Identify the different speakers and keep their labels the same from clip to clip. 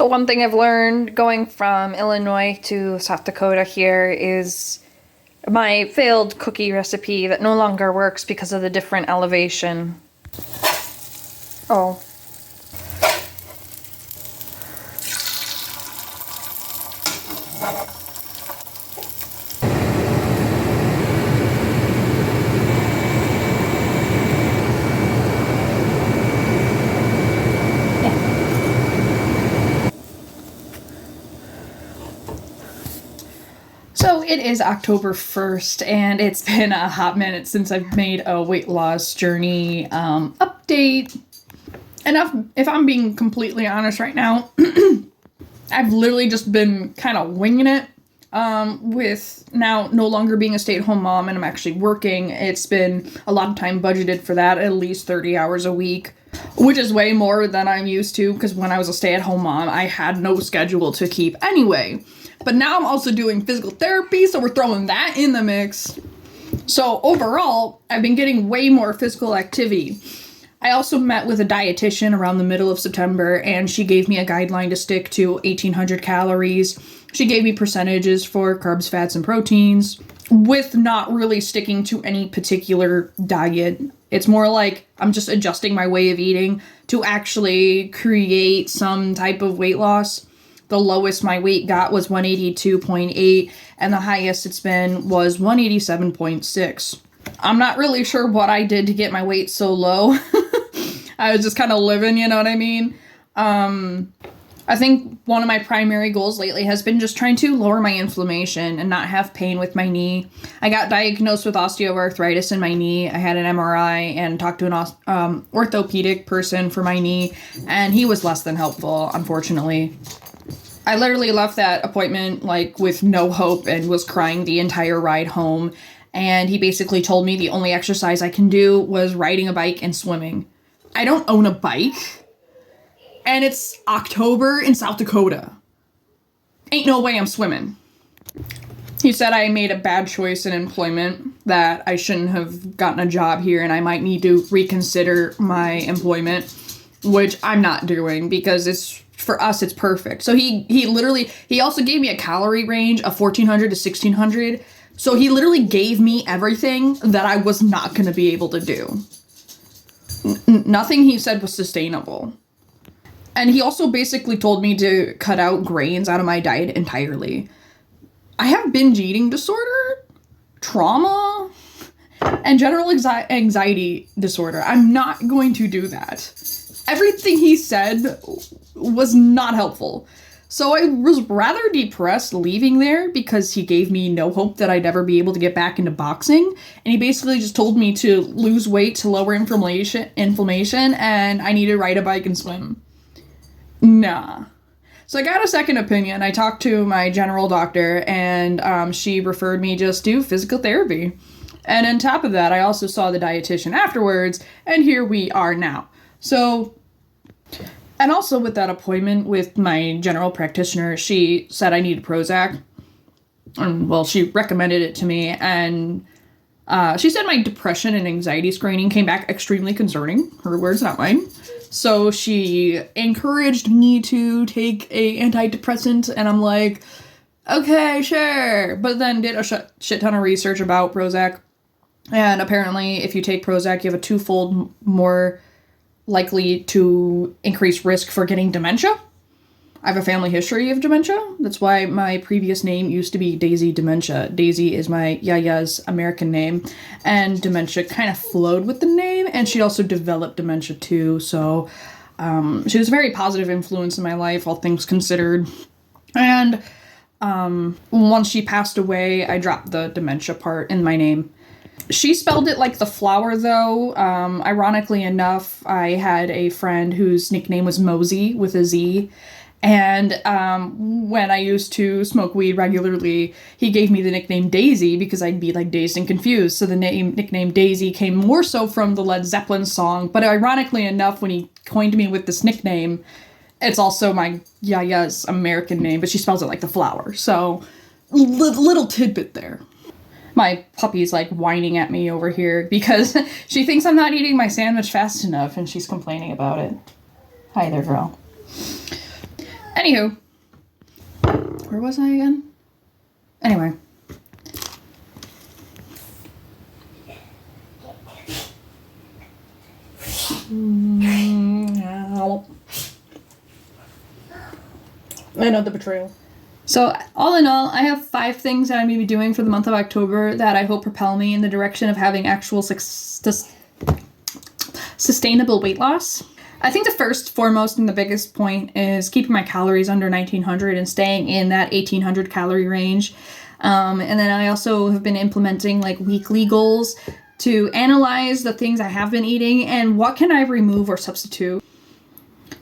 Speaker 1: So one thing I've learned going from Illinois to South Dakota here is my failed cookie recipe that no longer works because of the different elevation. Oh. So it is October 1st, and it's been a hot minute since I've made a weight loss journey update. And if I'm being completely honest right now, I've literally just been kind of winging it. With now no longer being a stay-at-home mom and I'm actually working, it's been a lot of time budgeted for that, at least 30 hours a week, which is way more than I'm used to because when I was a stay-at-home mom, I had no schedule to keep anyway. But now I'm also doing physical therapy, so we're throwing that in the mix. So overall, I've been getting way more physical activity. I also met with a dietitian around the middle of September, and she gave me a guideline to stick to 1,800 calories. She gave me percentages for carbs, fats, and proteins, with not really sticking to any particular diet. It's more like I'm just adjusting my way of eating to actually create some type of weight loss. The lowest my weight got was 182.8, and the highest it's been was 187.6. I'm not really sure what I did to get my weight so low. I was just kind of living, you know what I mean? I think one of my primary goals lately has been just trying to lower my inflammation and not have pain with my knee. I got diagnosed with osteoarthritis in my knee. I had an MRI and talked to an orthopedic person for my knee, and he was less than helpful, unfortunately. I literally left that appointment with no hope and was crying the entire ride home. And he basically told me the only exercise I can do was riding a bike and swimming. I don't own a bike. And it's October in South Dakota. Ain't no way I'm swimming. He said I made a bad choice in employment, that I shouldn't have gotten a job here and I might need to reconsider my employment, which I'm not doing because for us, it's perfect. So he also gave me a calorie range of 1,400 to 1,600. So he literally gave me everything that I was not going to be able to do. Nothing he said was sustainable. And he also basically told me to cut out grains out of my diet entirely. I have binge eating disorder, trauma, and general anxiety disorder. I'm not going to do that. Everything he said was not helpful. So I was rather depressed leaving there because he gave me no hope that I'd ever be able to get back into boxing. And he basically just told me to lose weight to lower inflammation, and I need to ride a bike and swim. Nah. So I got a second opinion. I talked to my general doctor, and she referred me just to physical therapy. And on top of that, I also saw the dietitian afterwards, and here we are now. So, and also with that appointment with my general practitioner, she said I needed Prozac. And, well, she recommended it to me, and she said my depression and anxiety screening came back extremely concerning. Her words, not mine. So she encouraged me to take a antidepressant, and I'm like, okay, sure. But then did a shit ton of research about Prozac. And apparently, if you take Prozac, you have a twofold more likely to increase risk for getting dementia. I have a family history of dementia. That's why my previous name used to be DAZEY Dementia. DAZEY is my yaya's American name, and dementia kind of flowed with the name, and she also developed dementia too, so she was a very positive influence in my life, all things considered. And once she passed away, I dropped the dementia part in my name. She spelled it like the flower, though. Ironically enough, I had a friend whose nickname was Mosey with a Z. And when I used to smoke weed regularly, he gave me the nickname Daisy because I'd be dazed and confused. So the nickname Daisy came more so from the Led Zeppelin song. But ironically enough, when he coined me with this nickname, it's also my yaya's American name, but she spells it like the flower. So little tidbit there. My puppy's whining at me over here because she thinks I'm not eating my sandwich fast enough and she's complaining about it. Hi there, girl. Anywho, where was I again? Anyway. I know the betrayal. So all in all, I have 5 things that I'm going to be doing for the month of October that I hope propel me in the direction of having actual sustainable weight loss. I think the first, foremost, and the biggest point is keeping my calories under 1900 and staying in that 1800 calorie range. And then I also have been implementing like weekly goals to analyze the things I have been eating and what can I remove or substitute.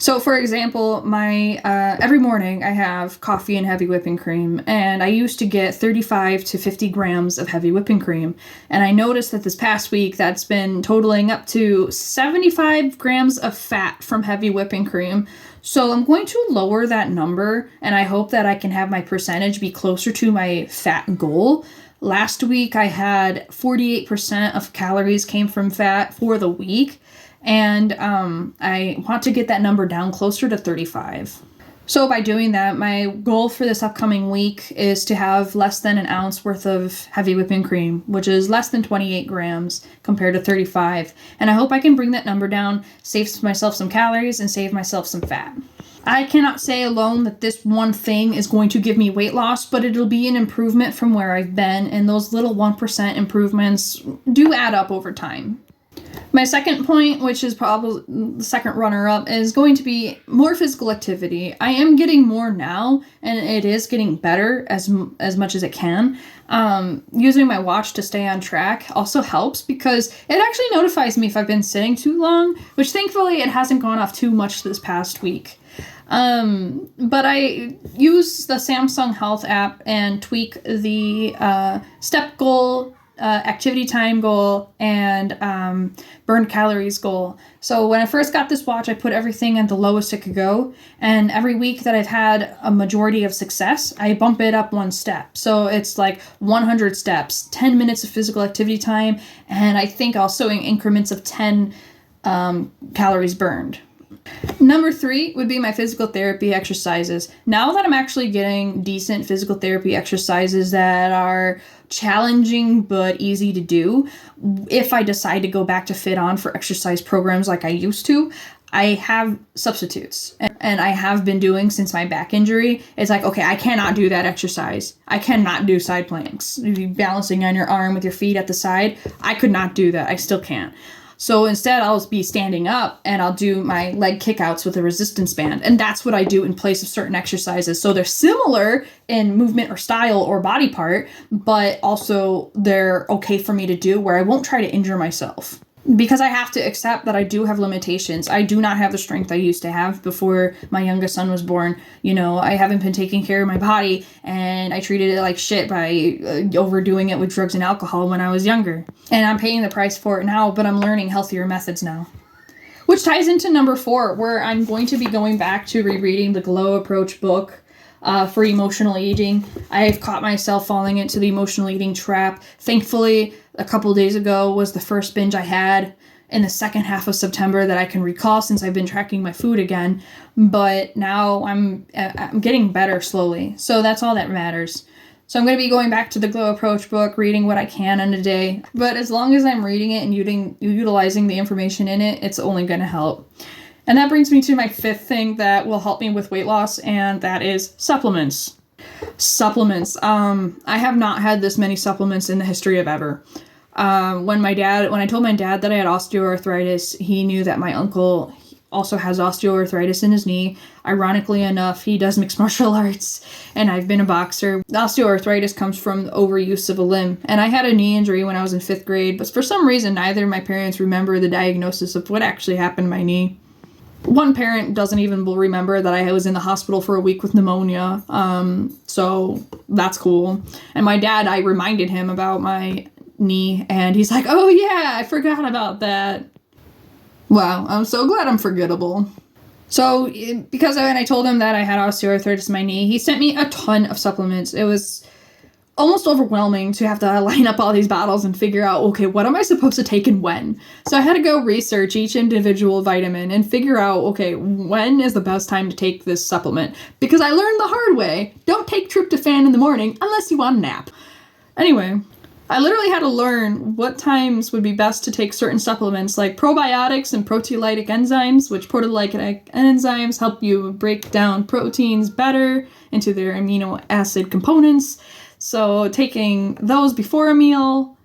Speaker 1: So, for example, my every morning I have coffee and heavy whipping cream, and I used to get 35 to 50 grams of heavy whipping cream. And I noticed that this past week that's been totaling up to 75 grams of fat from heavy whipping cream. So I'm going to lower that number, and I hope that I can have my percentage be closer to my fat goal. Last week I had 48% of calories came from fat for the week. And I want to get that number down closer to 35. So by doing that, my goal for this upcoming week is to have less than an ounce worth of heavy whipping cream, which is less than 28 grams compared to 35. And I hope I can bring that number down, save myself some calories, and save myself some fat. I cannot say alone that this one thing is going to give me weight loss, but it'll be an improvement from where I've been, and those little 1% improvements do add up over time. My second point, which is probably the second runner-up, is going to be more physical activity. I am getting more now, and it is getting better as much as it can. Using my watch to stay on track also helps because it actually notifies me if I've been sitting too long, which thankfully it hasn't gone off too much this past week. But I use the Samsung Health app and tweak the step goal, activity time goal, and burned calories goal. So when I first got this watch, I put everything at the lowest it could go. And every week that I've had a majority of success, I bump it up 1 step. So it's like 100 steps, 10 minutes of physical activity time, and I think also in increments of 10 calories burned. Number 3 would be my physical therapy exercises. Now that I'm actually getting decent physical therapy exercises that are challenging but easy to do, if I decide to go back to Fit On for exercise programs like I used to, I have substitutes. And I have been doing since my back injury. It's like, okay, I cannot do that exercise. I cannot do side planks. Balancing on your arm with your feet at the side, I could not do that. I still can't. So instead, I'll be standing up and I'll do my leg kickouts with a resistance band. And that's what I do in place of certain exercises. So they're similar in movement or style or body part, but also they're okay for me to do where I won't try to injure myself. Because I have to accept that I do have limitations. I do not have the strength I used to have before my youngest son was born. You know, I haven't been taking care of my body, and I treated it like shit by overdoing it with drugs and alcohol when I was younger. And I'm paying the price for it now, but I'm learning healthier methods now. Which ties into number 4, where I'm going to be going back to rereading the Glow Approach book for emotional eating. I've caught myself falling into the emotional eating trap. Thankfully, a couple days ago was the first binge I had in the second half of September that I can recall since I've been tracking my food again. But now I'm getting better slowly. So that's all that matters. So I'm going to be going back to the Glow Approach book, reading what I can in a day. But as long as I'm reading it and utilizing the information in it, it's only going to help. And that brings me to my 5th thing that will help me with weight loss, and that is supplements. Supplements. I have not had this many supplements in the history of ever. When I told my dad that I had osteoarthritis, he knew that my uncle also has osteoarthritis in his knee. Ironically enough, he does mixed martial arts, and I've been a boxer. Osteoarthritis comes from overuse of a limb, and I had a knee injury when I was in 5th grade, but for some reason, neither of my parents remember the diagnosis of what actually happened to my knee. One parent doesn't even remember that I was in the hospital for a week with pneumonia, so that's cool. And my dad, I reminded him about my knee, and he's like, oh yeah, I forgot about that. Wow, I'm so glad I'm forgettable. So, because when I told him that I had osteoarthritis in my knee, he sent me a ton of supplements. It was almost overwhelming to have to line up all these bottles and figure out, okay, what am I supposed to take and when? So I had to go research each individual vitamin and figure out, okay, when is the best time to take this supplement? Because I learned the hard way, don't take tryptophan in the morning unless you want a nap. Anyway, I literally had to learn what times would be best to take certain supplements like probiotics and proteolytic enzymes, which proteolytic enzymes help you break down proteins better into their amino acid components. So taking those before a meal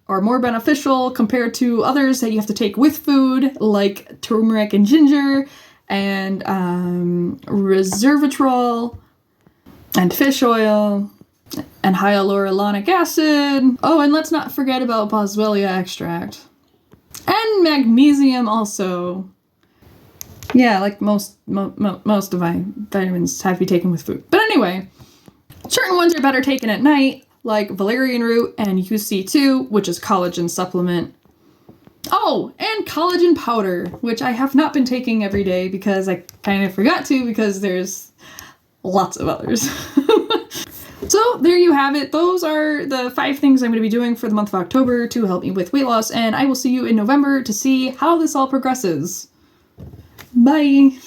Speaker 1: are more beneficial compared to others that you have to take with food, like turmeric and ginger, and resveratrol, and fish oil, and hyaluronic acid. Oh, and let's not forget about boswellia extract. And magnesium also. Yeah, like most of my vitamins have to be taken with food. But anyway, certain ones are better taken at night, like valerian root and UC2, which is collagen supplement. Oh, and collagen powder, which I have not been taking every day because I kind of forgot to because there's lots of others. So there you have it. Those are the 5 things I'm going to be doing for the month of October to help me with weight loss, and I will see you in November to see how this all progresses. Bye!